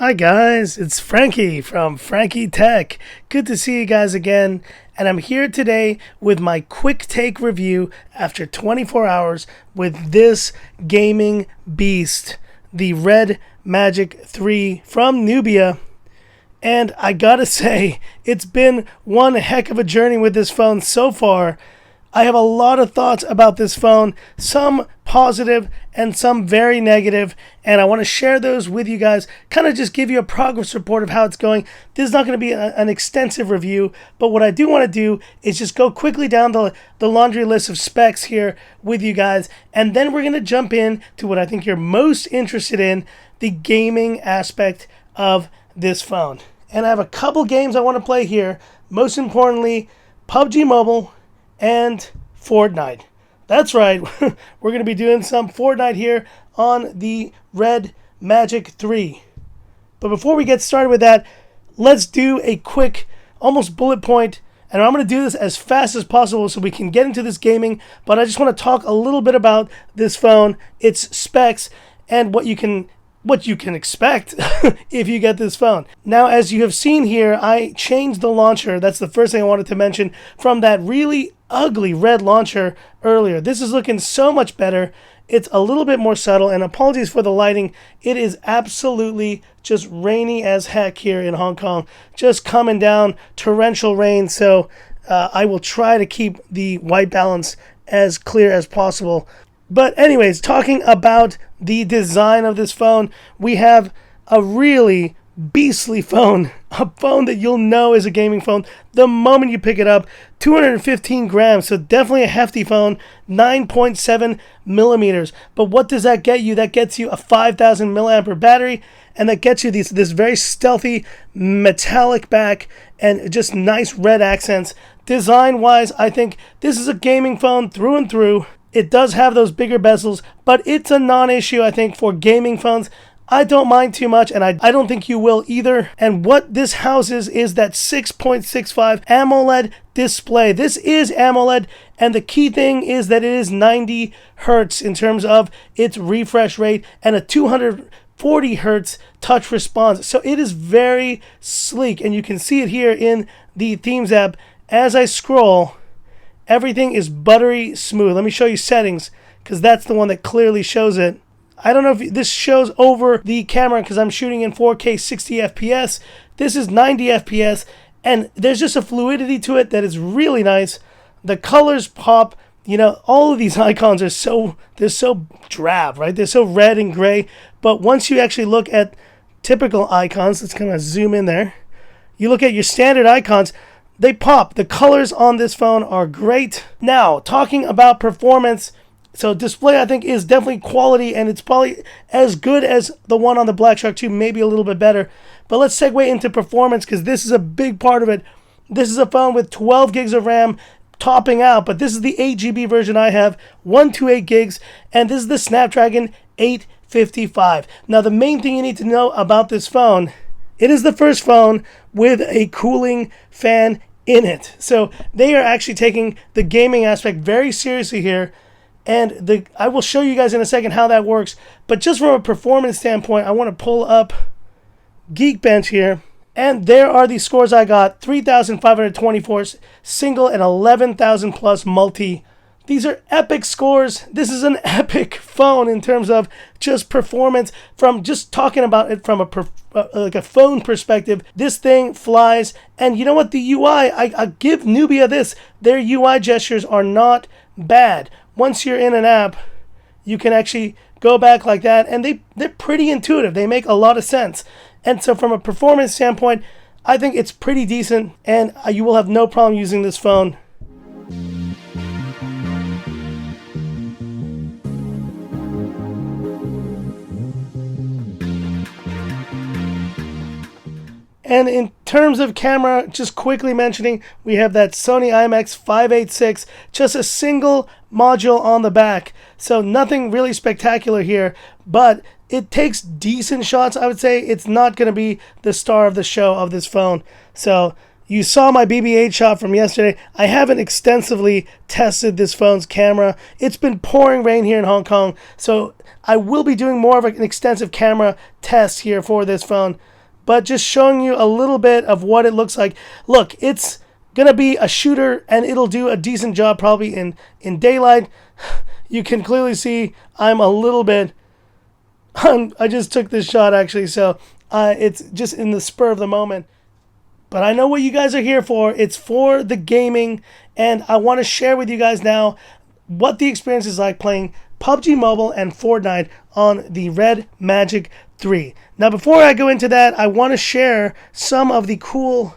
Hi guys, it's Frankie from Frankie Tech. Good to see you guys again, and I'm here today with my quick take review after 24 hours with this gaming beast, the Red Magic 3 from Nubia. And I gotta say, it's been one heck of a journey with this phone so far. I have a lot of thoughts about this phone, some positive and some very negative, and I want to share those with you guys, kind of just give you a progress report of how it's going. This is not going to be an extensive review, but what I do want to do is just go quickly down the laundry list of specs here with you guys, and then we're going to jump in to what I think you're most interested in, the gaming aspect of this phone. And I have a couple games I want to play here, most importantly, PUBG Mobile and Fortnite. That's right, we're going to be doing some Fortnite here on the Red Magic 3. But before we get started with that, let's do a quick, almost bullet point, and I'm going to do this as fast as possible so we can get into this gaming, but I just want to talk a little bit about this phone, its specs, and what you can expect if you get this phone. Now, as you have seen here, I changed the launcher. That's the first thing I wanted to mention, from that really ugly red launcher earlier. This is looking so much better. It's a little bit more subtle, and apologies for the lighting. It is absolutely just rainy as heck here in Hong Kong. Just coming down, torrential rain, so I will try to keep the white balance as clear as possible. But anyways, talking about the design of this phone, we have a really beastly phone, a phone that you'll know is a gaming phone the moment you pick it up. 215 grams, so definitely a hefty phone, 9.7 millimeters. But what does that get you? That gets you a 5,000 milliampere battery, and that gets you this very stealthy metallic back and just nice red accents. Design-wise, I think this is a gaming phone through and through. It does have those bigger bezels, but it's a non-issue, I think, for gaming phones. I don't mind too much, and I don't think you will either. And what this houses is that 6.65 AMOLED display. This is AMOLED, and the key thing is that it is 90 hertz in terms of its refresh rate and a 240 hertz touch response. So it is very sleek, and you can see it here in the Themes app. As I scroll, everything is buttery smooth. Let me show you settings, because that's the one that clearly shows it. I don't know if this shows over the camera because I'm shooting in 4K 60 FPS. This is 90 FPS, and there's just a fluidity to it that is really nice. The colors pop. You know, all of these icons are they're so drab, right? They're so red and gray. But once you actually look at typical icons, let's kind of zoom in there. You look at your standard icons, they pop. The colors on this phone are great. Now, talking about performance, so display I think is definitely quality, and it's probably as good as the one on the Black Shark 2, maybe a little bit better. But let's segue into performance, because this is a big part of it. This is a phone with 12 gigs of RAM topping out, but this is the 8GB version I have, 128 gigs, and this is the Snapdragon 855. Now, the main thing you need to know about this phone, it is the first phone with a cooling fan in it. So they are actually taking the gaming aspect very seriously here. And I will show you guys in a second how that works. But just from a performance standpoint, I want to pull up Geekbench here. And there are the scores I got. 3,524 single and 11,000 plus multi. These are epic scores. This is an epic phone in terms of just performance. From just talking about it from a phone perspective, this thing flies. And you know what? The UI, I give Nubia this. Their UI gestures are not bad. Once you're in an app, you can actually go back like that, and they're pretty intuitive. They make a lot of sense. And so from a performance standpoint, I think it's pretty decent, and you will have no problem using this phone. And in terms of camera, just quickly mentioning, we have that Sony IMX586, just a single module on the back. So nothing really spectacular here, but it takes decent shots. I would say it's not going to be the star of the show of this phone. So You saw my BB-8 shot from yesterday. I haven't extensively tested this phone's camera. It's been pouring rain here in Hong Kong, so I will be doing more of an extensive camera test here for this phone, but just showing you a little bit of what it looks like. Look, it's going to be a shooter, and it'll do a decent job probably in daylight. You can clearly see I'm a little bit... I just took this shot, actually, so it's just in the spur of the moment. But I know what you guys are here for. It's for the gaming, and I want to share with you guys now what the experience is like playing PUBG Mobile and Fortnite on the Red Magic 3. Now, before I go into that, I want to share some of the cool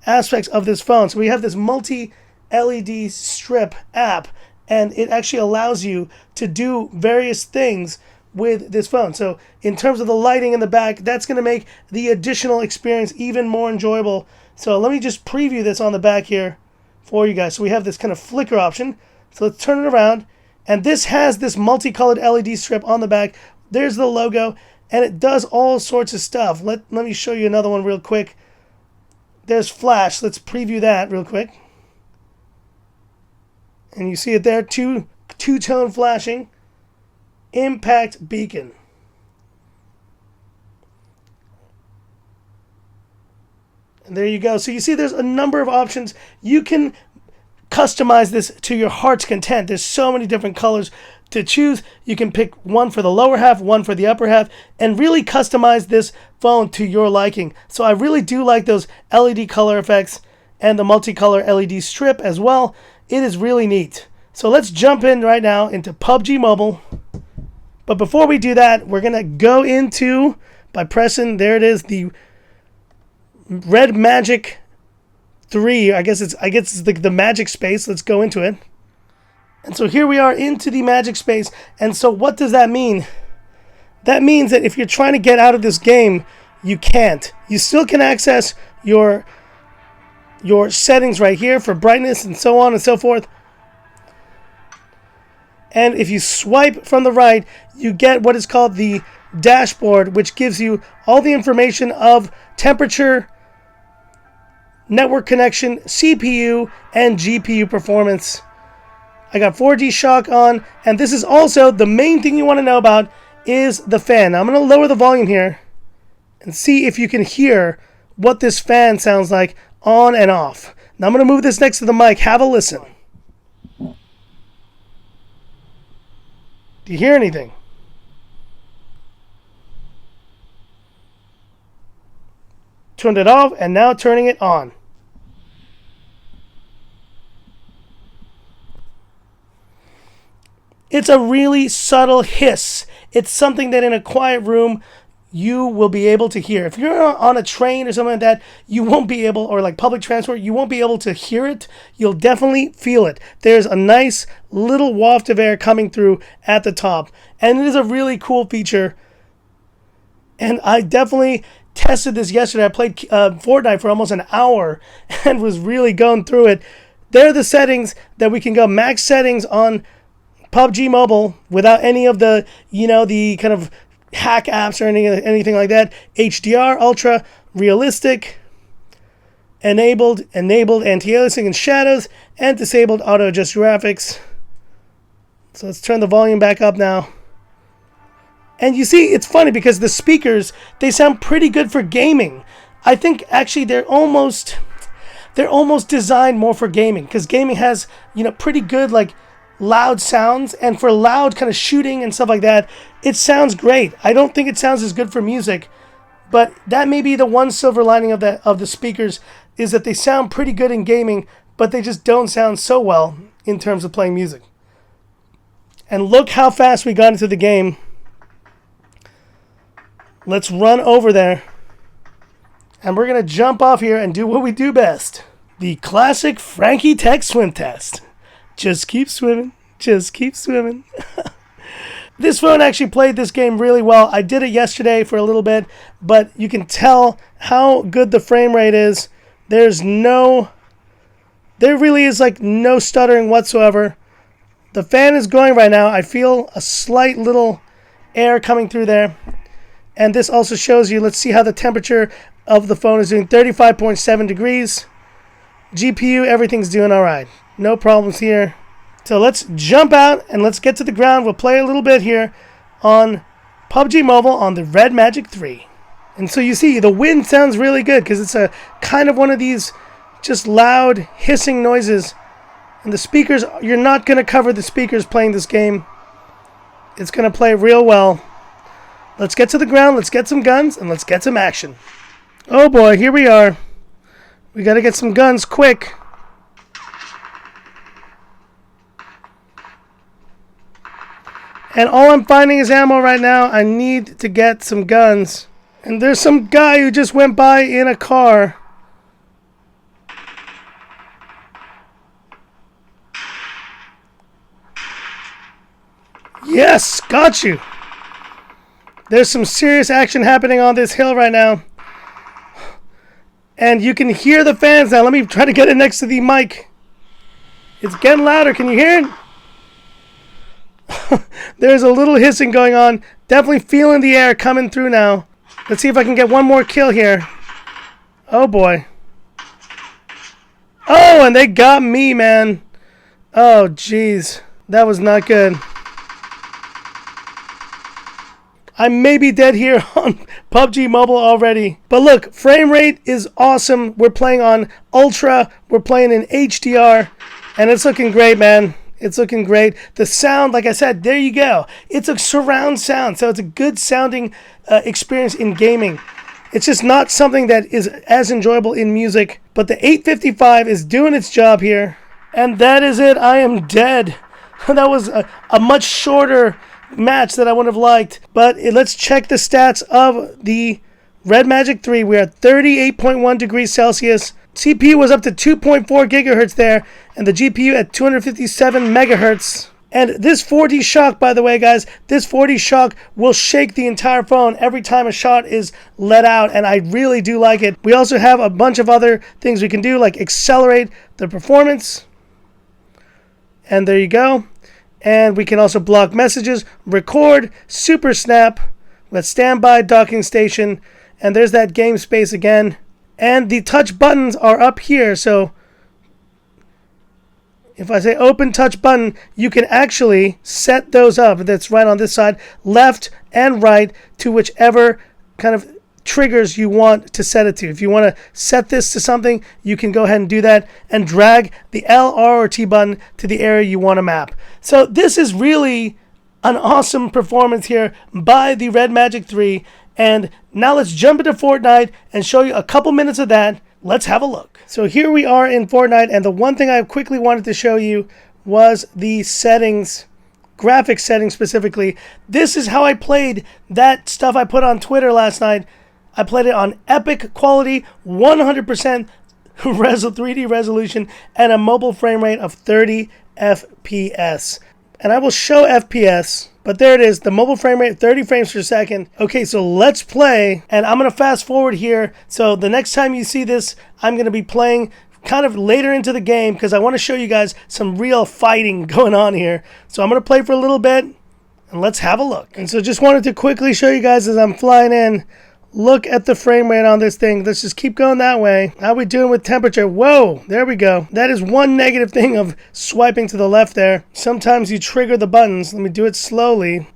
aspects of this phone. So we have this multi-LED strip app, and it actually allows you to do various things with this phone. So in terms of the lighting in the back, that's going to make the additional experience even more enjoyable. So let me just preview this on the back here for you guys. So we have this kind of flicker option. So let's turn it around. And this has this multicolored LED strip on the back. There's the logo, and it does all sorts of stuff. Let me show you another one real quick. There's flash. Let's preview that real quick. And you see it there, two-tone flashing. Impact beacon. And there you go. So you see there's a number of options. You can customize this to your heart's content. There's so many different colors to choose. You can pick one for the lower half, one for the upper half, and really customize this phone to your liking. So I really do like those LED color effects and the multicolor LED strip as well. It is really neat. So let's jump in right now into PUBG Mobile. But before we do that, we're going to go into, by pressing, there it is, the Red Magic 3. I guess it's the magic space. Let's go into it. And so here we are into the magic space. And so what does that mean? That means that if you're trying to get out of this game, you can't. You still can access your settings right here for brightness and so on and so forth. And if you swipe from the right, you get what is called the dashboard, which gives you all the information of temperature, network connection, CPU, and GPU performance. I got 4G shock on, and this is also the main thing you want to know about is the fan. Now, I'm going to lower the volume here and see if you can hear what this fan sounds like on and off. Now, I'm going to move this next to the mic. Have a listen. Do you hear anything? Turned it off and now turning it on. It's a really subtle hiss. It's something that in a quiet room you will be able to hear. If you're on a train or something like that, you won't be able, or like public transport, you won't be able to hear it. You'll definitely feel it. There's a nice little waft of air coming through at the top. And it is a really cool feature. And I definitely tested this yesterday. I played Fortnite for almost an hour and was really going through it. There are the settings that we can go max settings on PUBG Mobile without any of the, the kind of hack apps or anything like that. HDR, ultra, realistic, enabled anti-aliasing and shadows, and disabled auto adjust graphics. So let's turn the volume back up now. And you see, it's funny because the speakers, they sound pretty good for gaming. I think actually they're almost designed more for gaming, because gaming has, pretty good like loud sounds, and for loud kind of shooting and stuff like that, it sounds great. I don't think it sounds as good for music, but that may be the one silver lining of the speakers, is that they sound pretty good in gaming, but they just don't sound so well in terms of playing music. And look how fast we got into the game. Let's run over there, and we're going to jump off here and do what we do best. The classic Frankie Tech swim test. Just keep swimming. Just keep swimming. This phone actually played this game really well. I did it yesterday for a little bit, but you can tell how good the frame rate is. There really is like no stuttering whatsoever. The fan is going right now. I feel a slight little air coming through there. And this also shows you, let's see how the temperature of the phone is doing. 35.7 degrees. GPU, everything's doing all right. No problems here. So let's jump out and let's get to the ground. We'll play a little bit here on PUBG Mobile on the Red Magic 3. And so you see, the wind sounds really good because it's a kind of one of these just loud hissing noises. And the speakers, you're not going to cover the speakers playing this game. It's going to play real well. Let's get to the ground, let's get some guns, and let's get some action. Oh boy, here we are. We got to get some guns quick. And all I'm finding is ammo right now. I need to get some guns. And there's some guy who just went by in a car. Yes, got you. There's some serious action happening on this hill right now. And you can hear the fans now. Let me try to get it next to the mic. It's getting louder. Can you hear it? There's a little hissing going on. Definitely feeling the air coming through now. Let's see if I can get one more kill here. Oh boy. Oh, and they got me, man. Oh, jeez. That was not good. I may be dead here on PUBG Mobile already. But look, frame rate is awesome. We're playing on Ultra. We're playing in HDR. And it's looking great, man. It's looking great. The sound, like I said, there you go. It's a surround sound, so it's a good sounding experience in gaming. It's just not something that is as enjoyable in music. But the 855 is doing its job here. And that is it. I am dead. That was a much shorter match that I would have liked. But let's check the stats of the Red Magic 3. We're at 38.1 degrees Celsius. CPU was up to 2.4 gigahertz there, and the GPU at 257 megahertz. And this 4D shock, by the way, guys, this 4D shock will shake the entire phone every time a shot is let out, and I really do like it. We also have a bunch of other things we can do, like accelerate the performance. And there you go. And we can also block messages, record, super snap, let's standby, docking station, and there's that game space again. And the touch buttons are up here, so if I say open touch button, you can actually set those up. That's right on this side, left and right, to whichever kind of triggers you want to set it to. If you want to set this to something, you can go ahead and do that and drag the L, R, or T button to the area you want to map. So this is really an awesome performance here by the Red Magic 3. And now let's jump into Fortnite and show you a couple minutes of that. Let's have a look. So here we are in Fortnite, and the one thing I quickly wanted to show you was the settings, graphics settings specifically. This is how I played that stuff I put on Twitter last night. I played it on epic quality, 100% 3D resolution, and a mobile frame rate of 30 FPS. And I will show FPS, but there it is, the mobile frame rate, 30 frames per second. Okay, so let's play, and I'm going to fast forward here. So the next time you see this, I'm going to be playing kind of later into the game because I want to show you guys some real fighting going on here. So I'm going to play for a little bit, and let's have a look. And so just wanted to quickly show you guys as I'm flying in. Look at the frame rate on this thing. Let's just keep going that way. How we doing with temperature? Whoa, there we go. That is one negative thing of swiping to the left there. Sometimes you trigger the buttons. Let me do it slowly.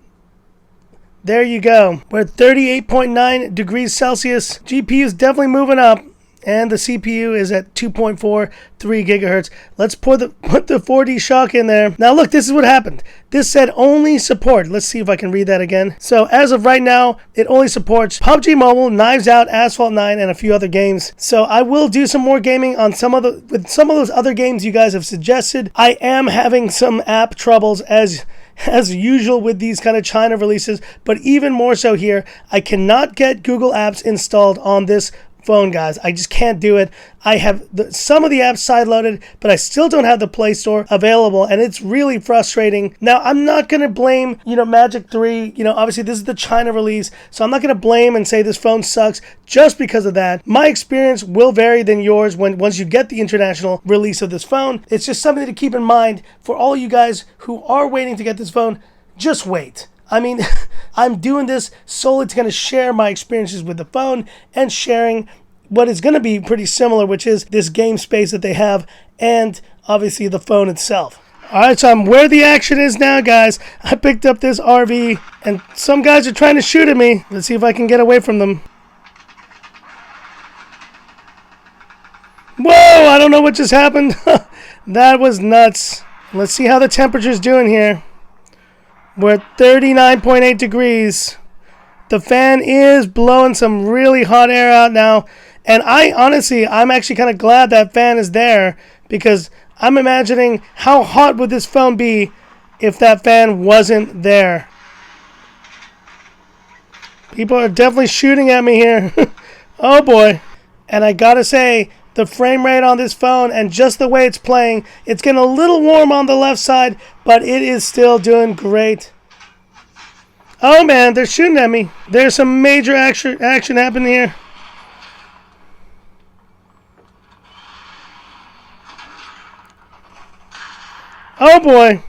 There you go. We're at 38.9 degrees Celsius. GPU is definitely moving up. And the CPU is at 2.43 gigahertz. Let's put the 4D shock in there. Now look, this is what happened. This said only support. Let's see if I can read that again. So as of right now, it only supports PUBG Mobile, Knives Out, Asphalt 9, and a few other games. So I will do some more gaming on some of those other games you guys have suggested. I am having some app troubles as usual with these kind of China releases, but even more so here. I cannot get Google Apps installed on this phone, guys. I just can't do it. I have some of the apps sideloaded, but I still don't have the Play Store available, and it's really frustrating. Now, I'm not going to blame, Magic 3. Obviously, this is the China release, so I'm not going to blame and say this phone sucks just because of that. My experience will vary than yours once you get the international release of this phone. It's just something to keep in mind for all you guys who are waiting to get this phone. Just wait. I mean, I'm doing this solely to kind of share my experiences with the phone and sharing what is going to be pretty similar, which is this game space that they have and obviously the phone itself. All right, so I'm where the action is now, guys. I picked up this RV, and some guys are trying to shoot at me. Let's see if I can get away from them. Whoa, I don't know what just happened. That was nuts. Let's see how the temperature's doing here. We're at 39.8 degrees. The fan is blowing some really hot air out now. And I'm actually kind of glad that fan is there, because I'm imagining how hot would this phone be if that fan wasn't there. People are definitely shooting at me here. Oh boy. And I gotta say, the frame rate on this phone and just the way it's playing, it's getting a little warm on the left side, but it is still doing great. Oh man, they're shooting at me. There's some major action happening here. Oh boy.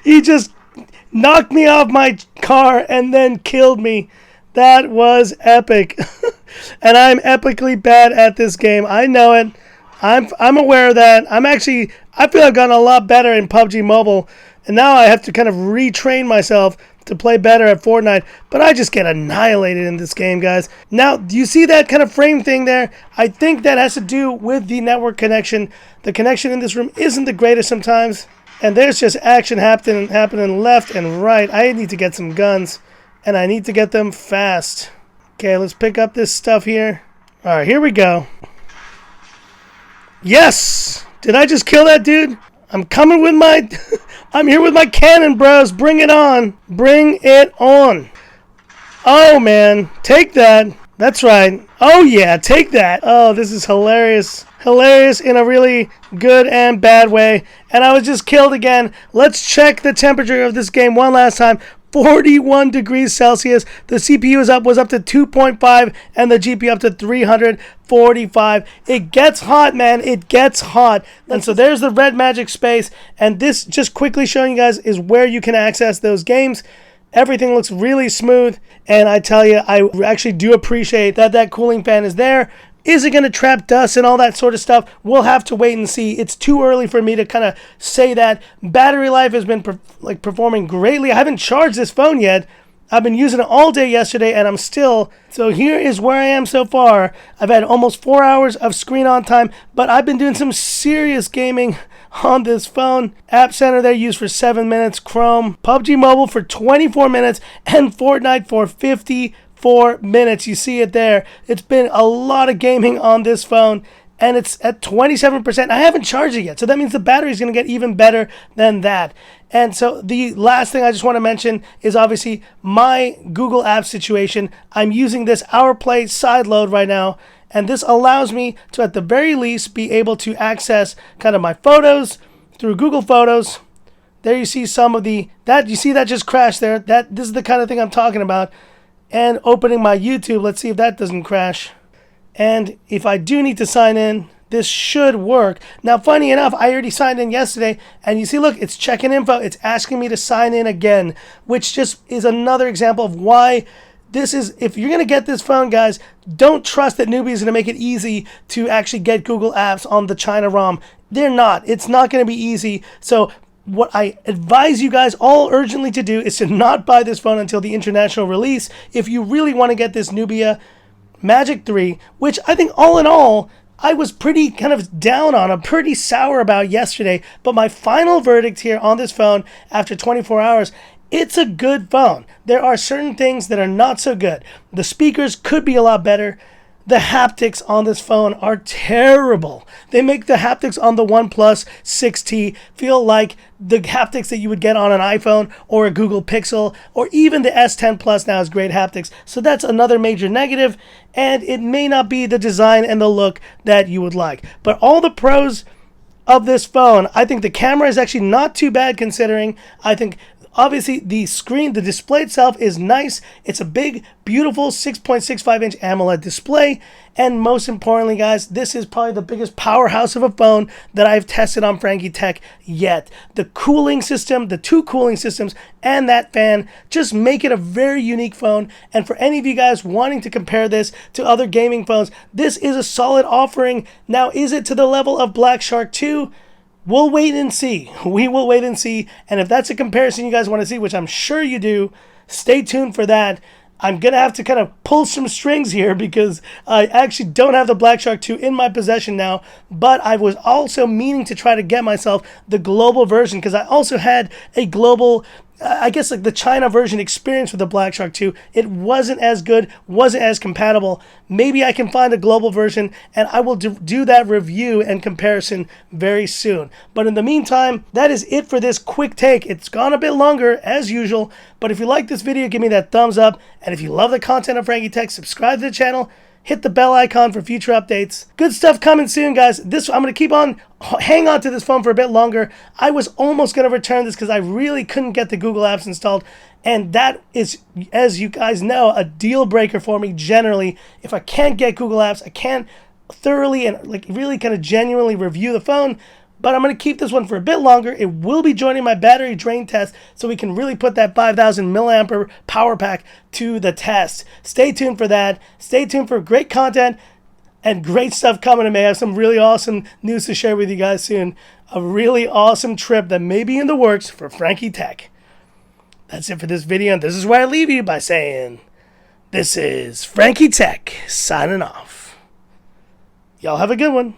He just knocked me off my car and then killed me. That was epic. And I'm epically bad at this game. I know it. I'm aware of that. I feel I've gotten a lot better in PUBG Mobile. And now I have to kind of retrain myself to play better at Fortnite. But I just get annihilated in this game, guys. Now, do you see that kind of frame thing there? I think that has to do with the network connection. The connection in this room isn't the greatest sometimes. And there's just action happening left and right. I need to get some guns. And I need to get them fast. Okay, let's pick up this stuff here. All right, here we go. Yes! Did I just kill that dude? I'm coming with my... I'm here with my cannon, bros. Bring it on. Bring it on. Oh, man. Take that. That's right. Oh, yeah. Take that. Oh, this is hilarious. Hilarious in a really good and bad way. And I was just killed again. Let's check the temperature of this game one last time. 41 degrees Celsius. The CPU was up to 2.5 and the GPU up to 345. It gets hot, man. It gets hot. And so there's the red magic space. And this, just quickly showing you guys, is where you can access those games. Everything looks really smooth. And I tell you, I actually do appreciate that cooling fan is there. Is it going to trap dust and all that sort of stuff? We'll have to wait and see. It's too early for me to kind of say that. Battery life has been performing greatly. I haven't charged this phone yet. I've been using it all day yesterday, and I'm still... So here is where I am so far. I've had almost 4 hours of screen on time, but I've been doing some serious gaming on this phone. App Center there used for 7 minutes. Chrome. PUBG Mobile for 24 minutes. And Fortnite for 54 minutes. You see it there. It's been a lot of gaming on this phone, and it's at 27%. I haven't charged it yet, so that means the battery is going to get even better than that. And so the last thing I just want to mention is obviously my Google Apps situation. I'm using this OurPlay sideload right now, and this allows me to, at the very least, be able to access kind of my photos through Google Photos. There you see some of you see that just crashed there. This is the kind of thing I'm talking about. And opening my YouTube, let's see if that doesn't crash. And if I do need to sign in, this should work. Now, funny enough, I already signed in yesterday, and you see, look, it's checking info. It's asking me to sign in again, which just is another example of why this is, if you're going to get this phone, guys, don't trust that Nubia is going to make it easy to actually get Google Apps on the China ROM. They're not. It's not going to be easy. So what I advise you guys all urgently to do is to not buy this phone until the international release if you really want to get this Nubia Magic 3, which I think all in all, I was pretty kind of down on. I'm pretty sour about yesterday, but my final verdict here on this phone after 24 hours, it's a good phone. There are certain things that are not so good. The speakers could be a lot better. The haptics on this phone are terrible. They make the haptics on the OnePlus 6T feel like the haptics that you would get on an iPhone or a Google Pixel, or even the S10 Plus now has great haptics. So that's another major negative, and it may not be the design and the look that you would like. But all the pros of this phone, I think the camera is actually not too bad considering. I think Obviously, the screen, the display itself is nice. It's a big, beautiful 6.65-inch AMOLED display. And most importantly, guys, this is probably the biggest powerhouse of a phone that I've tested on Frankie Tech yet. The cooling system, the two cooling systems, and that fan just make it a very unique phone. And for any of you guys wanting to compare this to other gaming phones, this is a solid offering. Now, is it to the level of Black Shark 2? We'll wait and see. We will wait and see. And if that's a comparison you guys want to see, which I'm sure you do, stay tuned for that. I'm going to have to kind of pull some strings here because I actually don't have the Black Shark 2 in my possession now, but I was also meaning to try to get myself the global version because I also had a global, I guess like the China version experience with the Black Shark 2. It wasn't as good, wasn't as compatible. Maybe I can find a global version and I will do that review and comparison very soon. But in the meantime, that is it for this quick take. It's gone a bit longer as usual, but if you like this video, give me that thumbs up. And if you love the content of Frankie Tech, subscribe to the channel. Hit the bell icon for future updates. Good stuff coming soon, guys. I'm going to keep on, hang on to this phone for a bit longer. I was almost going to return this because I really couldn't get the Google apps installed. And that is, as you guys know, a deal breaker for me generally. If I can't get Google apps, I can't thoroughly and like really kind of genuinely review the phone. But I'm going to keep this one for a bit longer. It will be joining my battery drain test so we can really put that 5,000 milliampere power pack to the test. Stay tuned for that. Stay tuned for great content and great stuff coming to me. I have some really awesome news to share with you guys soon. A really awesome trip that may be in the works for Frankie Tech. That's it for this video, and this is where I leave you by saying, this is Frankie Tech signing off. Y'all have a good one.